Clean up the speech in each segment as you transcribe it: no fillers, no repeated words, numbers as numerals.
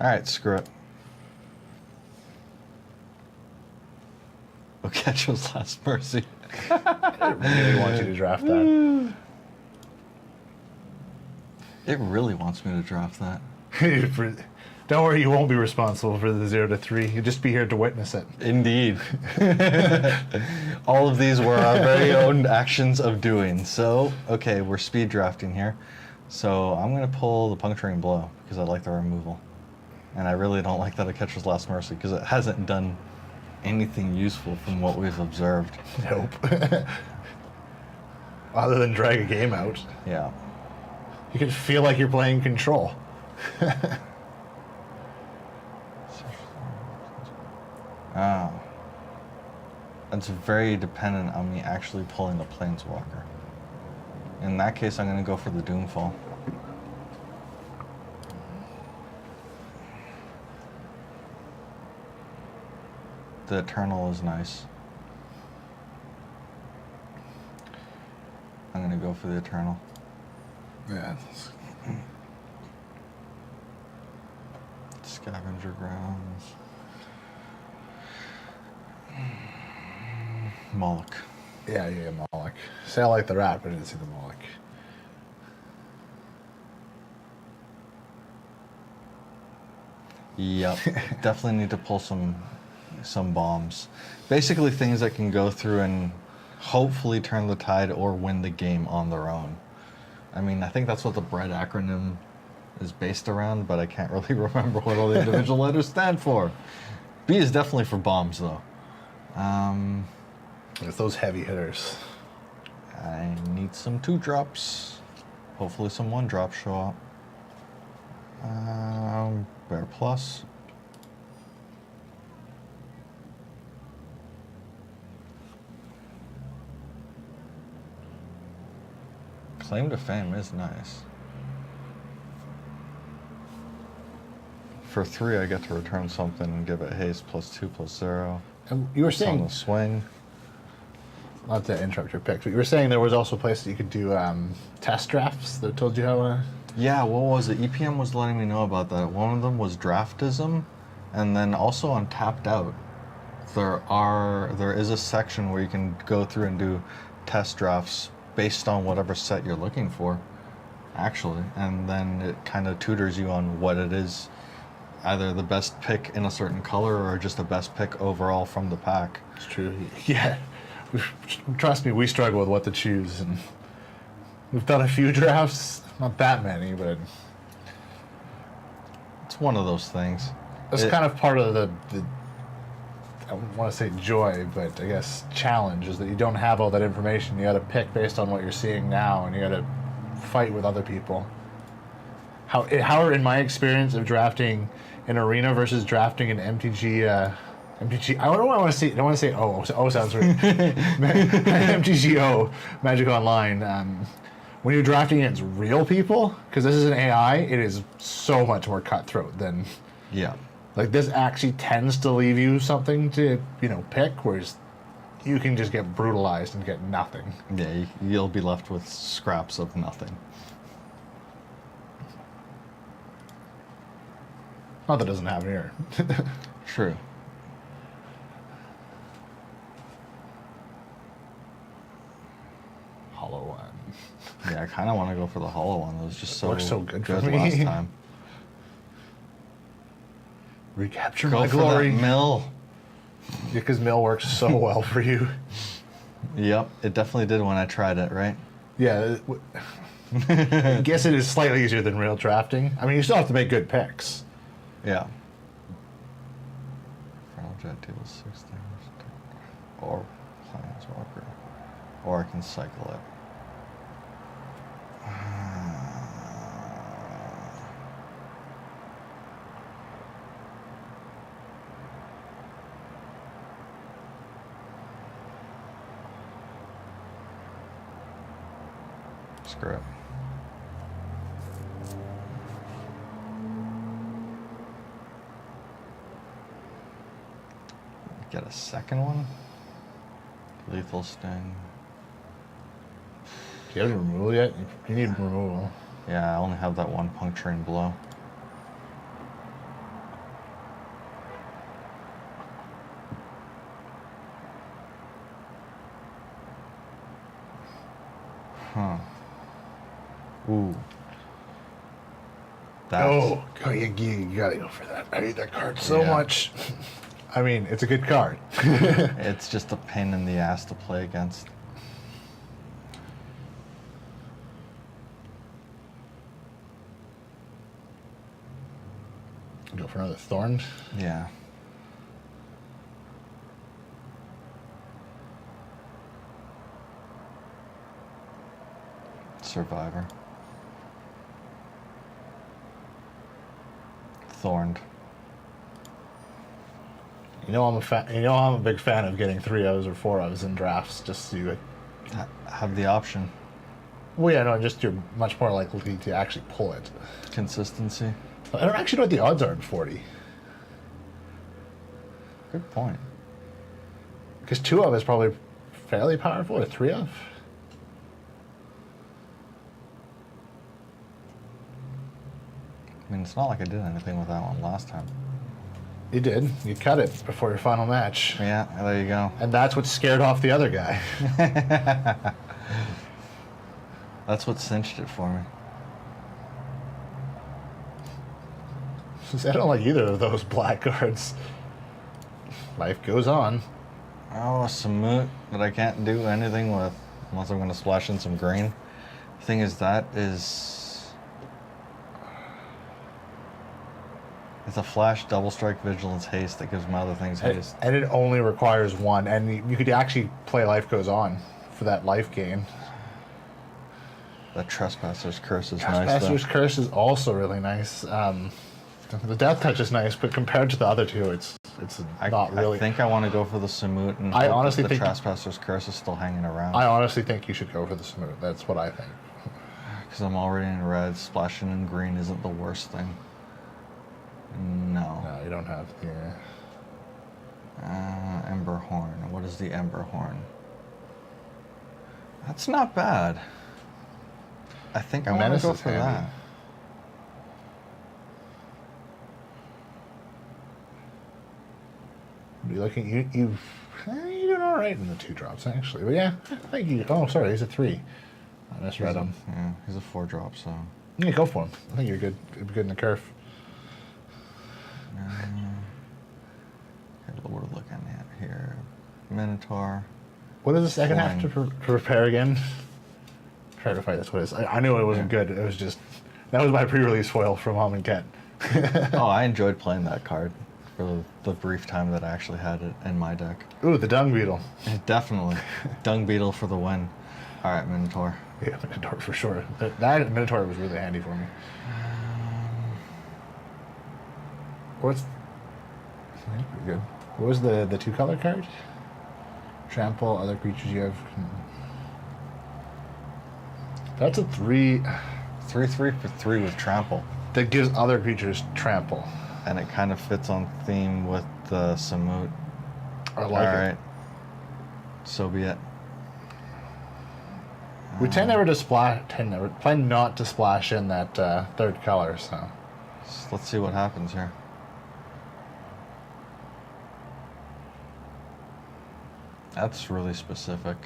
Alright, screw it. Oketcho's Last Mercy. I really want you to draft that. It really wants me to draft that. Don't worry, you won't be responsible for the 0 to 3. You'll just be here to witness it. Indeed. All of these were our very own actions of doing. So, okay, we're speed drafting here. So I'm going to pull the Puncturing Blow because I like the removal. And I really don't like that Oketcho's Last Mercy because it hasn't done anything useful from what we've observed. Nope. Other than drag a game out. Yeah. You can feel like you're playing Control. Oh. It's very dependent on me actually pulling the Planeswalker. In that case, I'm going to go for the Doomfall. The Eternal is nice. I'm going to go for the Eternal. Yeah. Scavenger Grounds. Moloch. Yeah, Moloch. See, I like the rat, but I didn't see the Moloch. Yep. Definitely need to pull some bombs. Basically things that can go through and hopefully turn the tide or win the game on their own. I mean, I think that's what the BREAD acronym is based around, but I can't really remember what all the individual letters stand for. B is definitely for bombs, though. It's those heavy hitters. I need some 2-drops. Hopefully some 1-drops show up. Bear Plus. Claim to Fame is nice. For 3, I get to return something and give it haste +2/+0. And you were It's on saying, the swing. not to interrupt your picks, but you were saying there was also a place that you could do test drafts that told you how to... Yeah, what was it? EPM was letting me know about that. One of them was Draftism, and then also on Tapped Out, there is a section where you can go through and do test drafts based on whatever set you're looking for, actually, and then it kind of tutors you on what it is, either the best pick in a certain color or just the best pick overall from the pack. It's true. Yeah. Trust me, we struggle with what to choose, and we've done a few drafts, not that many, but It's one of those things. it's kind of part of the I don't want to say joy, but I guess challenge is that you don't have all that information. You got to pick based on what you're seeing now, and you got to fight with other people. How in my experience of drafting an arena versus drafting an MTG, I don't want to say. Don't want to say. Oh sounds weird. MTGO Magic Online. When you're drafting against real people, because this is an AI, it is so much more cutthroat than. Yeah. Like, this actually tends to leave you something to, pick, whereas you can just get brutalized and get nothing. Yeah, you'll be left with scraps of nothing. Not that doesn't happen here. True. Hollow one. Yeah, I kind of want to go for the hollow one. It was just so, Works so good for me. last time. Recapture Go my for glory. that mill. Yeah, because mill works so well for you. Yep, it definitely did when I tried it, right? Yeah. I guess it is slightly easier than real drafting. I mean, you still have to make good picks. Yeah. Final jet deals 6 damage. Or Planeswalker. Or I can cycle it. Screw it. Get a second one? Lethal Sting. Do you have removal yet? You need removal. Yeah, I only have that one Puncturing Blow. Huh. Ooh. That's, Oh, you gotta go for that. I hate that card so much. I mean, it's a good card. it's just a pain in the ass to play against. Go for another Thorn. Yeah. Survivor. Thorned. You know I'm a big fan of getting 3-0s or 4-0s in drafts, just so you have the option. Well, yeah, no, just you're much more likely to actually pull it. Consistency. I don't actually know what the odds are in 40. Good point. Because 2-of is probably fairly powerful, or 3-of. I mean, it's not like I did anything with that one last time. You did. You cut it before your final match. Yeah, there you go. And that's what scared off the other guy. That's what cinched it for me. I don't like either of those black cards. Life goes on. Oh, a Samut that I can't do anything with unless I'm going to splash in some green. The thing is, it's a flash, double strike, vigilance, haste that gives my other things haste. And it only requires one, and you could actually play Life Goes On for that life gain. That Trespasser's Curse is nice, though. Trespasser's Curse is also really nice. The Death Touch is nice, but compared to the other two, it's not really. I think I want to go for the Samut, and I hope honestly that the think Trespasser's Curse is still hanging around. I honestly think you should go for the Smooth. That's what I think. Because I'm already in red, splashing in green isn't the worst thing. No. No, you don't have the... Ember Horn. What is the Ember Horn? That's not bad. I think I want to go for that. You're looking... You're doing all right in the 2-drops, actually. But yeah, I think you... Oh, sorry, he's a 3. I misread him. Yeah, he's a 4-drop, so... Yeah, go for him. I think you're good. You're good in the curve. What we're looking at here. Minotaur. What does the second have to prepare again? Try to fight. That's what it is. I knew it wasn't good. It was just... That was my pre-release foil from Hom and Kent. Oh, I enjoyed playing that card for the brief time that I actually had it in my deck. Ooh, the Dung Beetle. Definitely. Dung Beetle for the win. All right, Minotaur. Yeah, Minotaur for sure. That Minotaur was really handy for me. What's... That's pretty good. What was the 2-color card? Trample, other creatures you have... That's a 3... 3/3 for 3 with Trample. That gives other creatures trample. And it kind of fits on theme with the Samut. I like it. All right. So be it. We tend not to splash in that 3rd color, so... Let's see what happens here. That's really specific.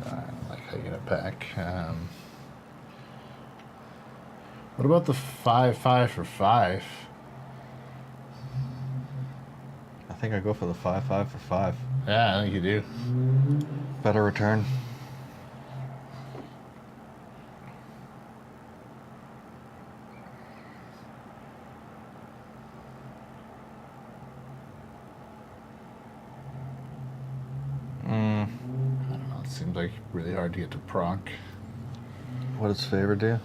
I like how you get it back. What about the 5/5 for 5? I think I go for the 5/5 for 5. Yeah, I think you do. Better return. I don't know. It seems like really hard to get to proc. What does favor do?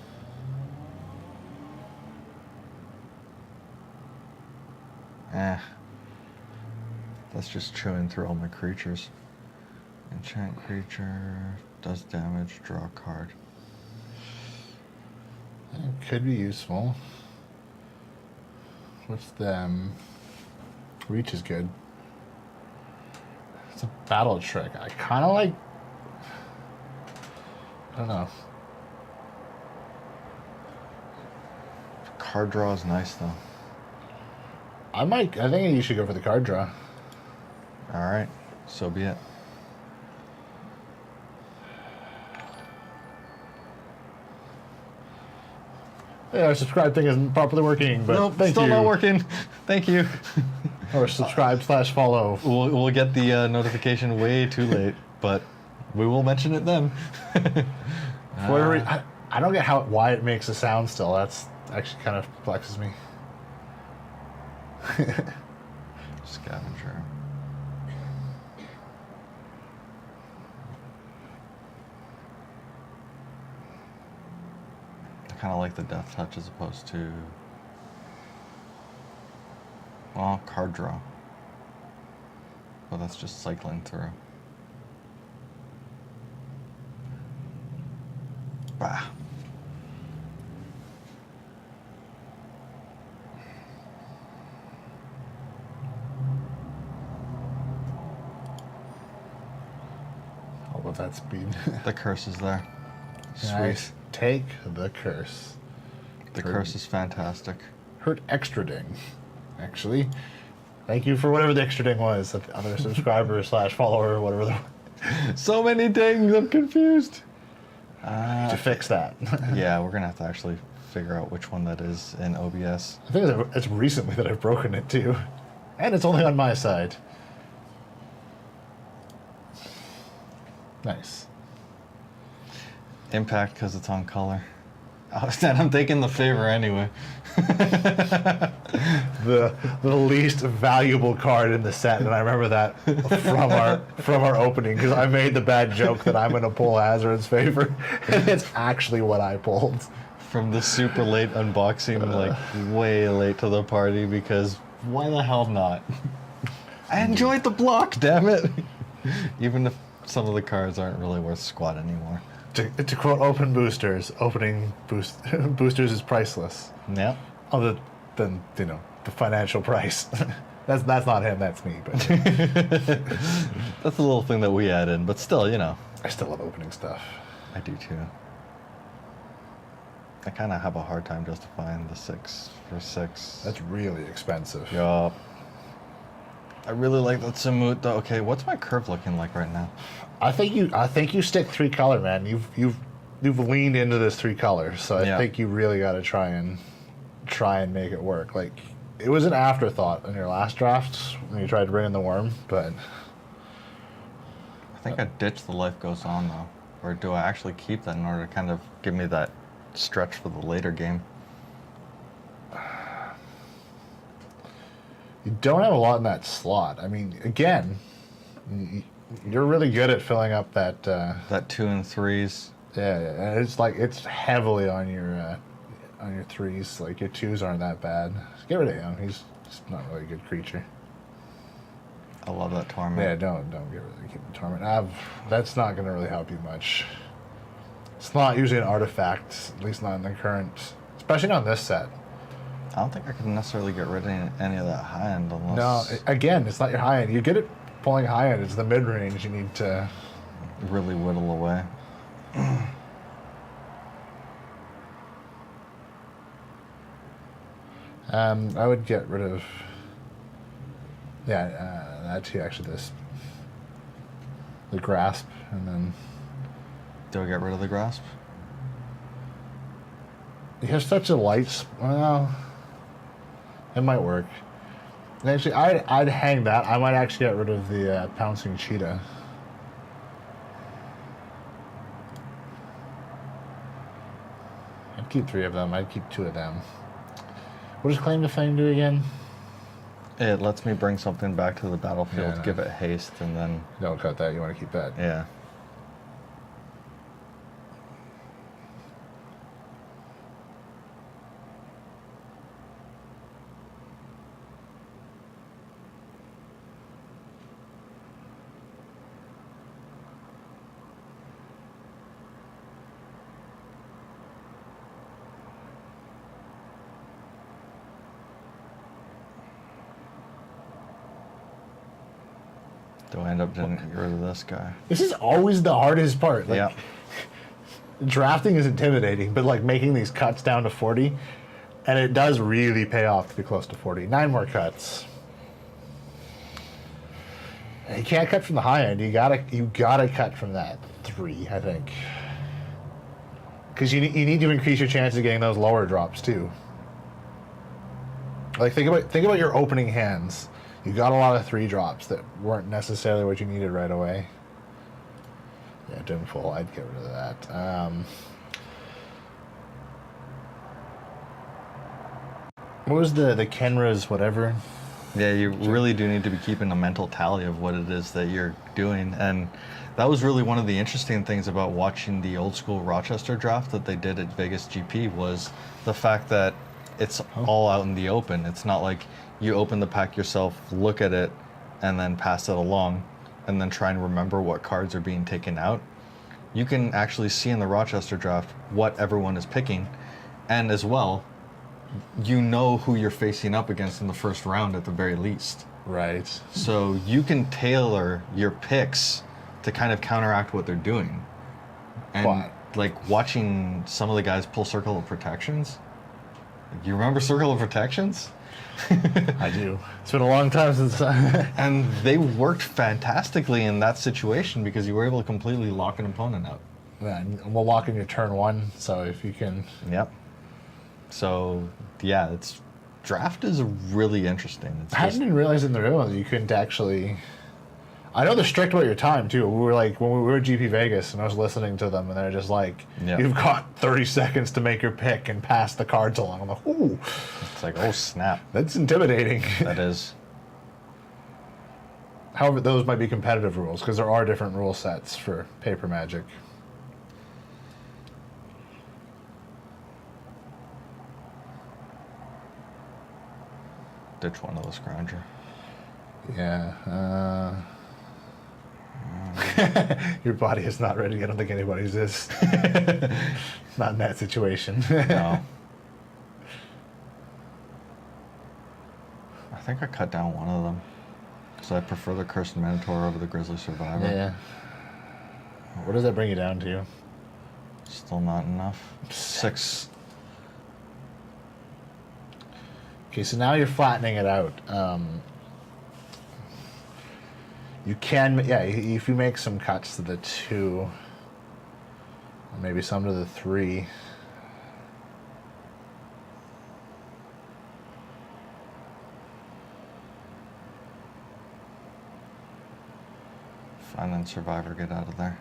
That's just chewing through all my creatures. Enchant creature, does damage, draw a card. It could be useful. What's the... reach is good. It's a battle trick. I kind of like... I don't know. Card draw is nice, though. I think you should go for the card draw. All right, so be it. Hey, our subscribe thing isn't properly working, but Nope, thank still you. not working. Thank you. Or subscribe/follow. We'll get the notification way too late, but we will mention it then. For whatever reason, I don't get why it makes a sound still. That's actually kind of perplexes me. Scavenger. I kind of like the death touch as opposed to, well, card draw. But that's just cycling through. Bah. All about that speed. The curse is there. Sweet. Nice. Take the curse. The curse is fantastic. Hurt extra ding, actually. Thank you for whatever the extra ding was. That the other subscriber/follower or whatever. So many dings, I'm confused. To fix that. Yeah, we're gonna have to actually figure out which one that is in OBS. I think it's recently that I've broken it too. And it's only on my side. Nice. Impact because it's on color. Oh, I'm taking the favor anyway. The least valuable card in the set, and I remember that from our opening because I made the bad joke that I'm going to pull Hazard's favor, and it's actually what I pulled. From the super late unboxing, like way late to the party, because why the hell not? I enjoyed the block, damn it. Even if some of the cards aren't really worth squat anymore. To quote Open Boosters, boosters is priceless. Yeah. Other than, the financial price. That's not him, that's me. But That's a little thing that we add in, but still, I still love opening stuff. I do too. I kind of have a hard time justifying the 6 for 6. That's really expensive. Yup. I really like that Samut though. Okay, what's my curve looking like right now? I think you stick 3 color, man. You've leaned into this 3 color, so I think you really got to try and make it work. Like, it was an afterthought in your last draft when you tried to bring in the worm, but I think I ditched the life goes on though, or do I actually keep that in order to kind of give me that stretch for the later game? you don't have a lot in that slot. I mean, again, you're really good at filling up that. That 2 and 3s. Yeah, and it's heavily on your 3s. Like, your 2s aren't that bad. Just get rid of him. He's just not really a good creature. I love that torment. Yeah, don't get rid of keep the torment. That's not going to really help you much. It's not usually an artifact, at least not in the current, especially not in this set. I don't think I can necessarily get rid of any of that high end unless... No, again, it's not your high end. You're good at pulling high end. It's the mid range you need to really whittle away. I would get rid of. Yeah, that too. Actually, the grasp, and then. Do I get rid of the grasp? You have such a light. Well, it might work. And actually, I'd hang that. I might actually get rid of the pouncing cheetah. I'd keep 3 of them. I'd keep 2 of them. What does Claim to Fame do again? It lets me bring something back to the battlefield, Yeah. give it haste, and then... Don't cut that. You want to keep that. Yeah. Do I end up getting rid of this guy? This is always the hardest part. Like, Yeah. drafting is intimidating, but like making these cuts down to 40, and it does really pay off to be close to 40. 9 more cuts. And you can't cut from the high end. You gotta cut from that 3, I think. Because you need to increase your chances of getting those lower drops too. Like think about your opening hands. You got a lot of 3 drops that weren't necessarily what you needed right away. Yeah, didn't pull. I'd get rid of that. What was the Kenra's whatever? Yeah, you really do need to be keeping a mental tally of what it is that you're doing. And that was really one of the interesting things about watching the old school Rochester draft that they did at Vegas GP was the fact that it's all out in the open. It's not like you open the pack yourself, look at it, and then pass it along, and then try and remember what cards are being taken out. You can actually see in the Rochester draft what everyone is picking, and as well, you know who you're facing up against in the first round at the very least. Right. So you can tailor your picks to kind of counteract what they're doing. And like watching some of the guys pull Circle of Protections. You remember Circle of Protections? I do. It's been a long time since And they worked fantastically in that situation because you were able to completely lock an opponent out. Yeah, and we'll lock in your turn 1, so if you can... Yep. So, yeah, draft is really interesting. I hadn't been realizing the real that you couldn't actually... I know they're strict about your time, too. We were like, when we were at GP Vegas, and I was listening to them, and they're just like, you've got 30 seconds to make your pick and pass the cards along. I'm like, ooh. It's like, oh, snap. That's intimidating. That is. However, those might be competitive rules, because there are different rule sets for Paper Magic. Ditch one of the Scrounger. Yeah. Your body is not ready. I don't think anybody's is. Not in that situation. No. I think I cut down one of them. Because I prefer the Cursed Minotaur over the Grizzly Survivor. Yeah. What does that bring you down to? Still not enough. 6. Okay, so now you're flattening it out. You can, if you make some cuts to the 2, or maybe some to the 3. And then Survivor, get out of there.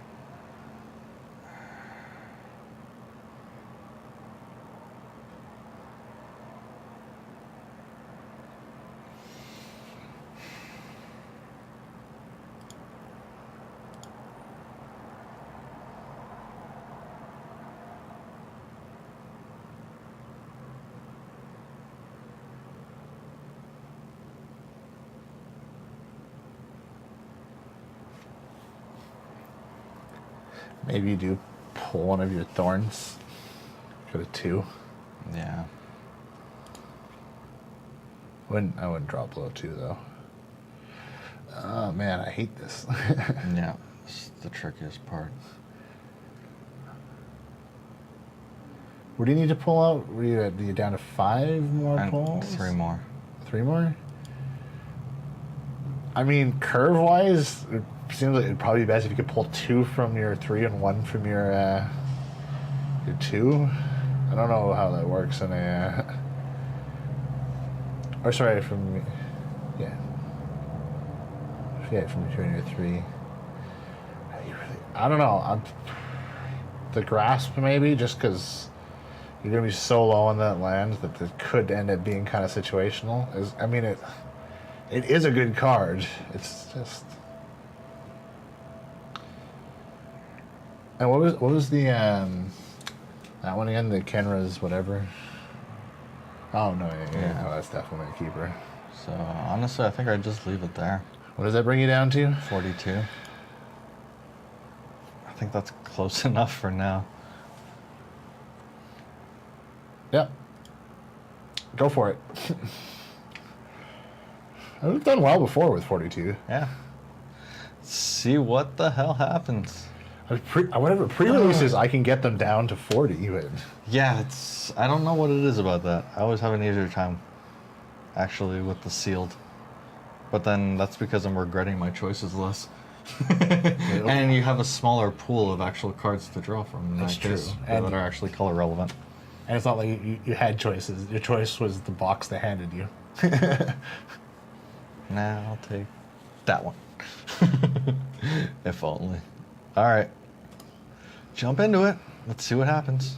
Maybe you do pull one of your thorns. Go to 2. Yeah. I wouldn't drop below 2 though. Oh man, I hate this. Yeah, it's the trickiest part. What do you need to pull out? Are you down to 5 more And pulls? 3 more. 3 more? I mean, curve-wise, it seems like it'd probably be best if you could pull 2 from your 3 and 1 from your 2. I don't know how that works in a... or sorry, from... Yeah. Yeah, from your 2 and your 3. I don't know. The grasp, maybe, just because you're going to be so low on that land that it could end up being kind of situational. I mean, it is a good card. It's just... And what was the that one again? The Kenra's whatever. Oh no, yeah. No, that's definitely a keeper. So honestly, I think I'd just leave it there. What does that bring you down to? 42. I think that's close enough for now. Yep. Go for it. I've done well before with 42. Yeah. See what the hell happens. Whatever pre-releases, I can get them down to 40 even. Yeah, I don't know what it is about that. I always have an easier time, actually, with the sealed. But then that's because I'm regretting my choices less. And you have a smaller pool of actual cards to draw from in That's that case true. that And- are actually color relevant. And it's not like you had choices. Your choice was the box they handed you. Nah, I'll take that one. If only. All right. Jump into it. Let's see what happens.